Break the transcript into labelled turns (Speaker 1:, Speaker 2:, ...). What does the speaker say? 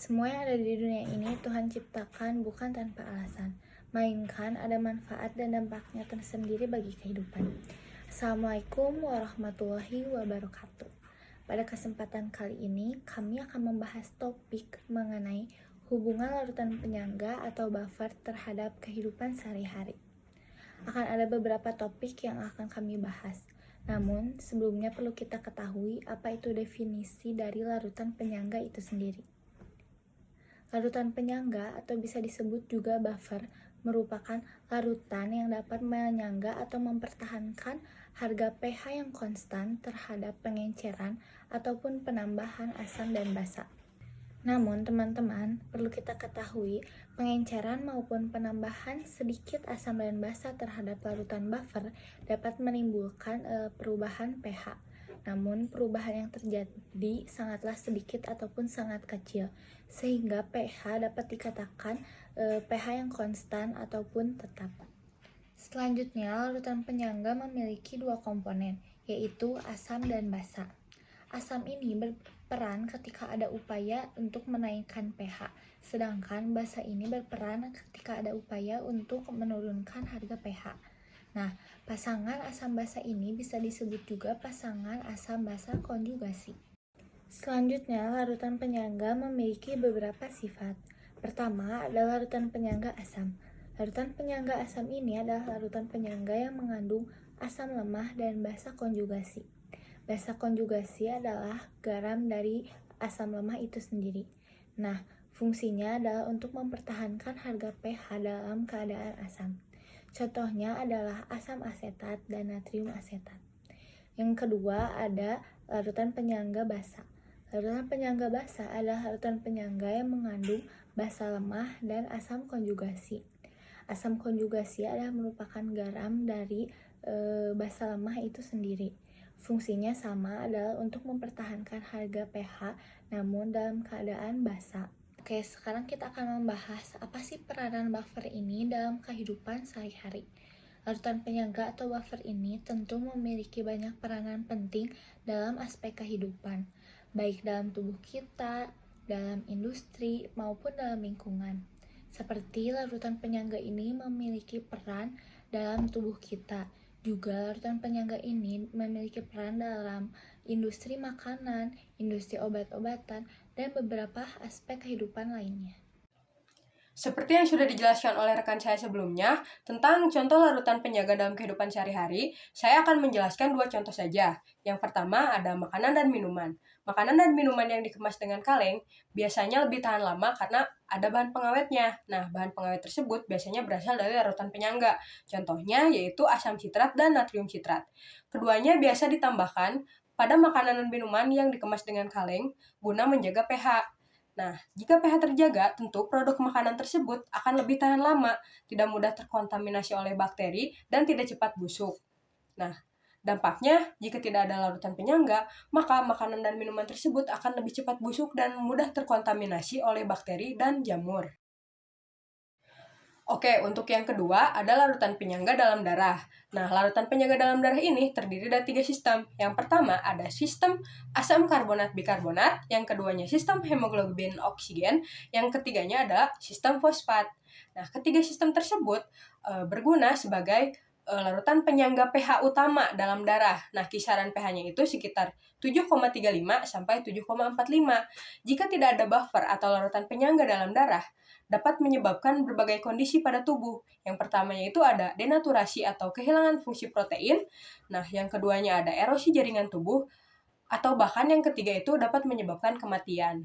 Speaker 1: Semua yang ada di dunia ini Tuhan ciptakan bukan tanpa alasan, melainkan ada manfaat dan dampaknya tersendiri bagi kehidupan. Assalamualaikum warahmatullahi wabarakatuh. Pada kesempatan kali ini, kami akan membahas topik mengenai hubungan larutan penyangga atau buffer terhadap kehidupan sehari-hari. Akan ada beberapa topik yang akan kami bahas. Namun, sebelumnya perlu kita ketahui apa itu definisi dari larutan penyangga itu sendiri. Larutan penyangga atau bisa disebut juga buffer merupakan larutan yang dapat menyangga atau mempertahankan harga pH yang konstan terhadap pengenceran ataupun penambahan asam dan basa. Namun teman-teman, perlu kita ketahui pengenceran maupun penambahan sedikit asam dan basa terhadap larutan buffer dapat menimbulkan perubahan pH. Namun perubahan yang terjadi sangatlah sedikit ataupun sangat kecil, sehingga pH dapat dikatakan pH yang konstan ataupun tetap. Selanjutnya, larutan penyangga memiliki dua komponen, yaitu asam dan basa. Asam ini berperan ketika ada upaya untuk menaikkan pH, sedangkan basa ini berperan ketika ada upaya untuk menurunkan harga pH. Nah, pasangan asam basa ini bisa disebut juga pasangan asam basa konjugasi. Selanjutnya, larutan penyangga memiliki beberapa sifat. Pertama adalah larutan penyangga asam. Larutan penyangga asam ini adalah larutan penyangga yang mengandung asam lemah dan basa konjugasi. Basa konjugasi adalah garam dari asam lemah itu sendiri. Nah, fungsinya adalah untuk mempertahankan harga pH dalam keadaan asam. Contohnya adalah asam asetat dan natrium asetat. Yang kedua ada larutan penyangga basa. Larutan penyangga basa adalah larutan penyangga yang mengandung basa lemah dan asam konjugasi. Asam konjugasi adalah merupakan garam dari basa lemah itu sendiri. Fungsinya sama adalah untuk mempertahankan harga pH namun dalam keadaan basa. Oke, sekarang kita akan membahas apa sih peranan buffer ini dalam kehidupan sehari-hari. Larutan penyangga atau buffer ini tentu memiliki banyak peranan penting dalam aspek kehidupan, baik dalam tubuh kita, dalam industri, maupun dalam lingkungan. Seperti larutan penyangga ini memiliki peran dalam tubuh kita. Juga larutan penyangga ini memiliki peran dalam industri makanan, industri obat-obatan, dan beberapa aspek kehidupan lainnya.
Speaker 2: Seperti yang sudah dijelaskan oleh rekan saya sebelumnya, tentang contoh larutan penyangga dalam kehidupan sehari-hari, saya akan menjelaskan dua contoh saja. Yang pertama ada makanan dan minuman. Makanan dan minuman yang dikemas dengan kaleng biasanya lebih tahan lama karena ada bahan pengawetnya. Nah, bahan pengawet tersebut biasanya berasal dari larutan penyangga. Contohnya yaitu asam sitrat dan natrium sitrat. Keduanya biasa ditambahkan pada makanan dan minuman yang dikemas dengan kaleng guna menjaga pH. Nah, jika pH terjaga, tentu produk makanan tersebut akan lebih tahan lama, tidak mudah terkontaminasi oleh bakteri, dan tidak cepat busuk. Nah, dampaknya, jika tidak ada larutan penyangga, maka makanan dan minuman tersebut akan lebih cepat busuk dan mudah terkontaminasi oleh bakteri dan jamur. Oke, untuk yang kedua ada larutan penyangga dalam darah. Nah, larutan penyangga dalam darah ini terdiri dari 3 sistem. Yang pertama ada sistem asam karbonat bikarbonat, yang keduanya sistem hemoglobin oksigen, yang ketiganya adalah sistem fosfat. Nah, ketiga sistem tersebut berguna sebagai larutan penyangga pH utama dalam darah. Nah, kisaran pH-nya itu sekitar 7,35 sampai 7,45. Jika tidak ada buffer atau larutan penyangga dalam darah, dapat menyebabkan berbagai kondisi pada tubuh. Yang pertamanya itu ada denaturasi atau kehilangan fungsi protein. Nah, yang keduanya ada erosi jaringan tubuh, atau bahkan yang ketiga itu dapat menyebabkan kematian.